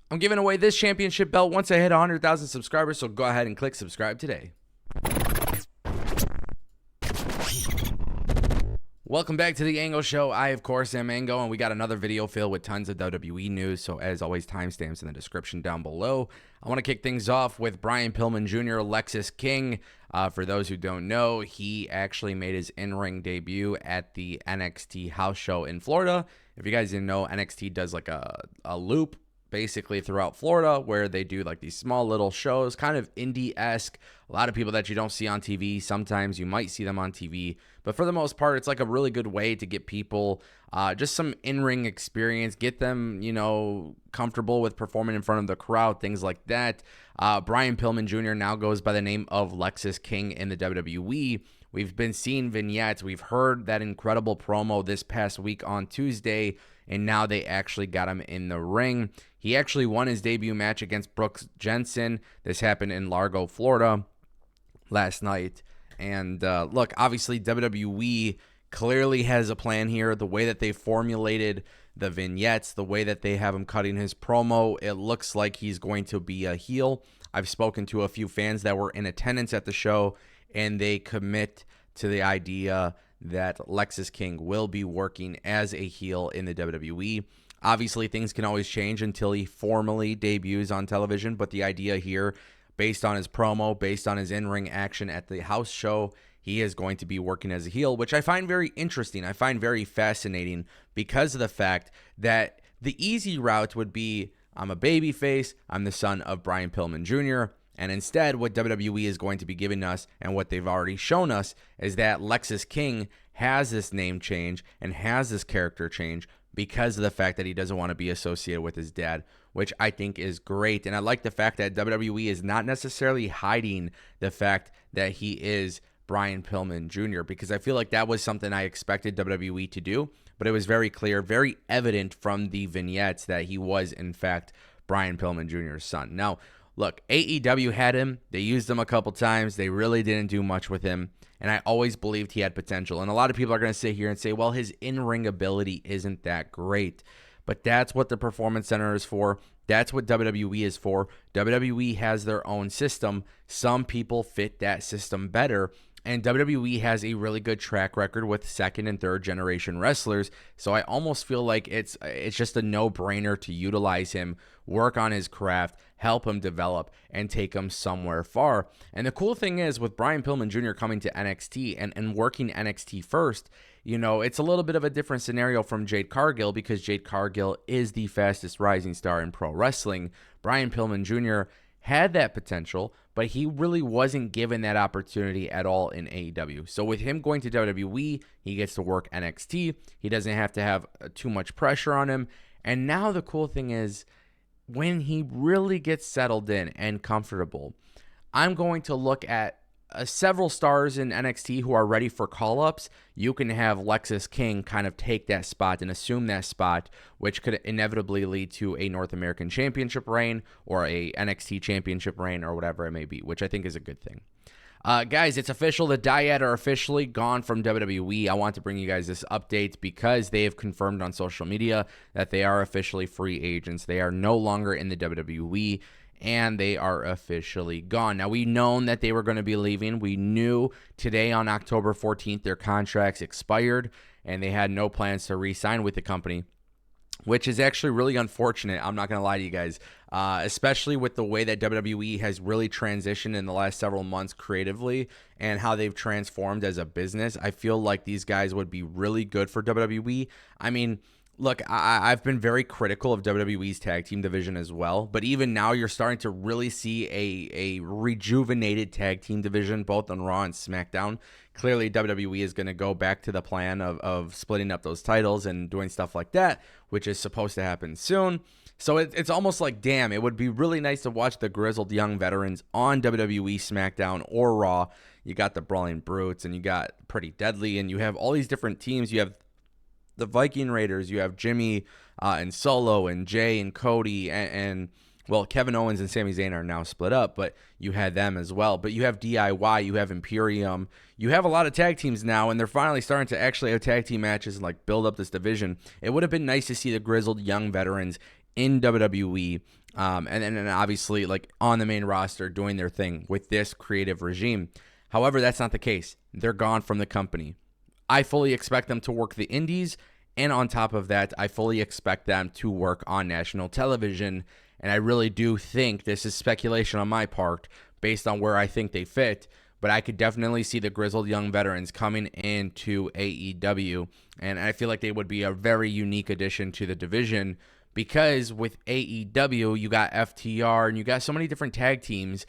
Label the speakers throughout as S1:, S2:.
S1: I'm giving away this championship belt once I hit 100,000 subscribers, so go ahead and click subscribe today. Welcome back to the Angle Show. I, of course, am Angle, and we got another video filled with tons of WWE news. So, as always, timestamps in the description down below. I want to kick things off with Brian Pillman Jr., Lexis King. For those who don't know, he actually made his in-ring debut at the NXT house show in Florida. If you guys didn't know, NXT does like a loop basically throughout Florida where they do like these small little shows, kind of indie-esque. A lot of people that you don't see on TV. Sometimes you might see them on TV, but for the most part, it's like a really good way to get people just some in-ring experience, get them, comfortable with performing in front of the crowd, things like that. Brian Pillman Jr. now goes by the name of Lexis King in the WWE. We've been seeing vignettes. We've heard that incredible promo this past week on Tuesday, and now they actually got him in the ring. He actually won his debut match against Brooks Jensen. This happened in Largo, Florida last night. And look, obviously WWE clearly has a plan here. The way that they formulated the vignettes, the way that they have him cutting his promo, it looks like he's going to be a heel. I've spoken to a few fans that were in attendance at the show, and they commit to the idea that Lexis King will be working as a heel in the WWE. Obviously, things can always change until he formally debuts on television, but the idea here, based on his promo, based on his in-ring action at the house show, he is going to be working as a heel, which I find very interesting. I find very fascinating because of the fact that the easy route would be, I'm a babyface, I'm the son of Brian Pillman Jr., and instead, what WWE is going to be giving us, and what they've already shown us, is that Lexis King has this name change and has this character change because of the fact that he doesn't want to be associated with his dad, which I think is great. And I like the fact that WWE is not necessarily hiding the fact that he is Brian Pillman Jr., because I feel like that was something I expected WWE to do, but it was very clear, very evident from the vignettes that he was, in fact, Brian Pillman Jr.'s son. Now, look, AEW had him. They used him a couple times. They really didn't do much with him, and I always believed he had potential. And a lot of people are going to sit here and say, well, his in-ring ability isn't that great. But that's what the Performance Center is for. That's what WWE is for. WWE has their own system. Some people fit that system better, and WWE has a really good track record with second and third generation wrestlers. So I almost feel like it's just a no-brainer to utilize him, work on his craft, help him develop, and take him somewhere far. And the cool thing is, with Brian Pillman Jr. coming to NXT and working NXT first, it's a little bit of a different scenario from Jade Cargill, because Jade Cargill is the fastest rising star in pro wrestling. Brian Pillman Jr. had that potential, but he really wasn't given that opportunity at all in AEW. So with him going to WWE, he gets to work NXT. He doesn't have to have too much pressure on him. And now the cool thing is, when he really gets settled in and comfortable, I'm going to look at several stars in NXT who are ready for call-ups. You can have Lexis King kind of take that spot and assume that spot, which could inevitably lead to a North American Championship reign or a NXT Championship reign or whatever it may be, which I think is a good thing. Guys, it's official. The Dyad are officially gone from WWE. I want to bring you guys this update because they have confirmed on social media that they are officially free agents. They are no longer in the WWE, and they are officially gone. Now, we known that they were going to be leaving. We knew today on October 14th their contracts expired, and they had no plans to re-sign with the company, which is actually really unfortunate. I'm not going to lie to you guys, especially with the way that WWE has really transitioned in the last several months creatively and how they've transformed as a business. I feel like these guys would be really good for WWE. I mean, look, I've been very critical of WWE's tag team division as well, but even now you're starting to really see a rejuvenated tag team division, both on Raw and SmackDown. Clearly, WWE is going to go back to the plan of splitting up those titles and doing stuff like that, which is supposed to happen soon. So it's almost like, damn, it would be really nice to watch the grizzled young veterans on WWE, SmackDown, or Raw. You got the Brawling Brutes, and you got Pretty Deadly, and you have all these different teams. You have the Viking Raiders, you have Jimmy and Solo and Jay and Cody and well, Kevin Owens and Sami Zayn are now split up, but you had them as well. But you have DIY, you have Imperium, you have a lot of tag teams now, and they're finally starting to actually have tag team matches and like build up this division. It would have been nice to see the grizzled young veterans in WWE, and then obviously like on the main roster doing their thing with this creative regime. However, that's not the case. They're gone from the company. I fully expect them to work the indies, and on top of that, I fully expect them to work on national television. And I really do think, this is speculation on my part based on where I think they fit, but I could definitely see the grizzled young veterans coming into AEW, and I feel like they would be a very unique addition to the division, because with AEW, you got FTR and you got so many different tag teams,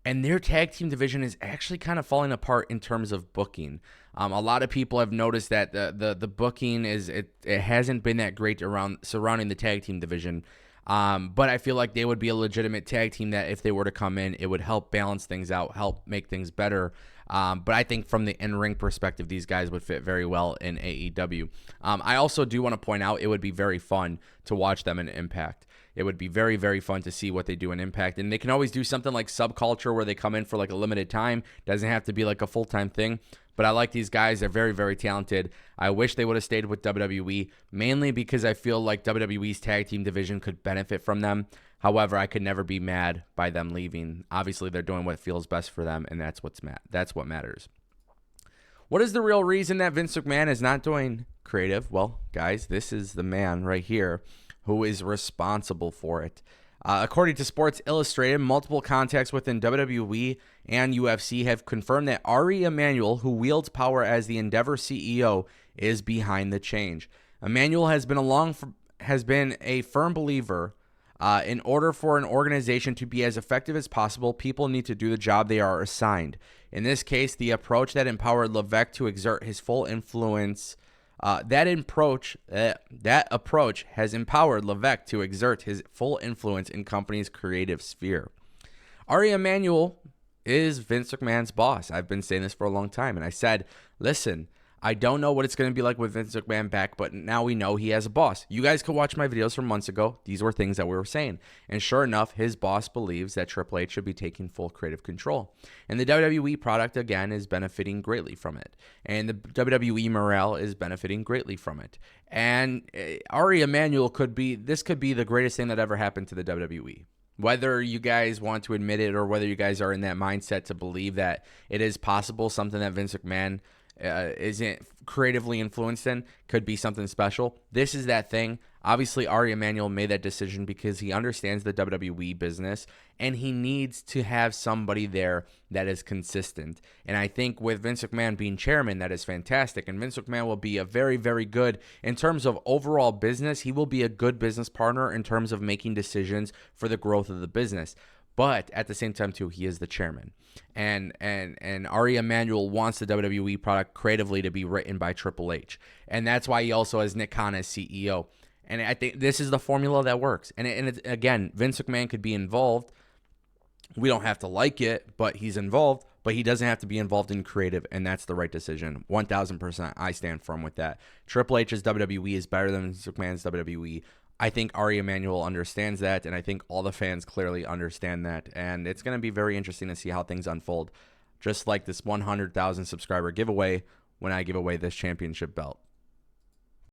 S1: and their tag team division is actually kind of falling apart in terms of booking. A lot of people have noticed that the booking it hasn't been that great around surrounding the tag team division. But I feel like they would be a legitimate tag team that if they were to come in, it would help balance things out, help make things better. But I think from the in-ring perspective, these guys would fit very well in AEW. I also do want to point out it would be very fun to watch them in Impact. It would be very, very fun to see what they do in Impact. And they can always do something like Subculture where they come in for like a limited time. Doesn't have to be like a full-time thing. But I like these guys. They're very, very talented. I wish they would have stayed with WWE, mainly because I feel like WWE's tag team division could benefit from them. However, I could never be mad by them leaving. Obviously, they're doing what feels best for them, and that's what matters. What is the real reason that Vince McMahon is not doing creative? Well, guys, this is the man right here who is responsible for it. According to Sports Illustrated, multiple contacts within WWE and UFC have confirmed that Ari Emanuel, who wields power as the Endeavor CEO, is behind the change. Emanuel has been a firm believer in order for an organization to be as effective as possible, people need to do the job they are assigned. In this case, the approach that empowered Levesque to exert his full influence that approach has empowered Levesque to exert his full influence in company's creative sphere. Ari Emanuel is Vince McMahon's boss. I've been saying this for a long time, and I said, listen, I don't know what it's going to be like with Vince McMahon back, but now we know he has a boss. You guys could watch my videos from months ago. These were things that we were saying. And sure enough, his boss believes that Triple H should be taking full creative control. And the WWE product, again, is benefiting greatly from it. And the WWE morale is benefiting greatly from it. And Ari Emanuel could be the greatest thing that ever happened to the WWE. Whether you guys want to admit it or whether you guys are in that mindset to believe that it is possible, something that Vince McMahon isn't creatively influenced in could be something special. This is that thing. Obviously, Ari Emanuel made that decision because he understands the WWE business and he needs to have somebody there that is consistent. And I think with Vince McMahon being chairman, that is fantastic. And Vince McMahon will be a very, very good, in terms of overall business, he will be a good business partner in terms of making decisions for the growth of the business. But at the same time, too, he is the chairman. And Ari Emanuel wants the WWE product creatively to be written by Triple H. And that's why he also has Nick Khan as CEO. And I think this is the formula that works. And again, Vince McMahon could be involved. We don't have to like it, but he's involved. But he doesn't have to be involved in creative, and that's the right decision. 1,000% I stand firm with that. Triple H's WWE is better than Vince McMahon's WWE. I think Ari Emanuel understands that, and I think all the fans clearly understand that. And it's going to be very interesting to see how things unfold, just like this 100,000 subscriber giveaway when I give away this championship belt.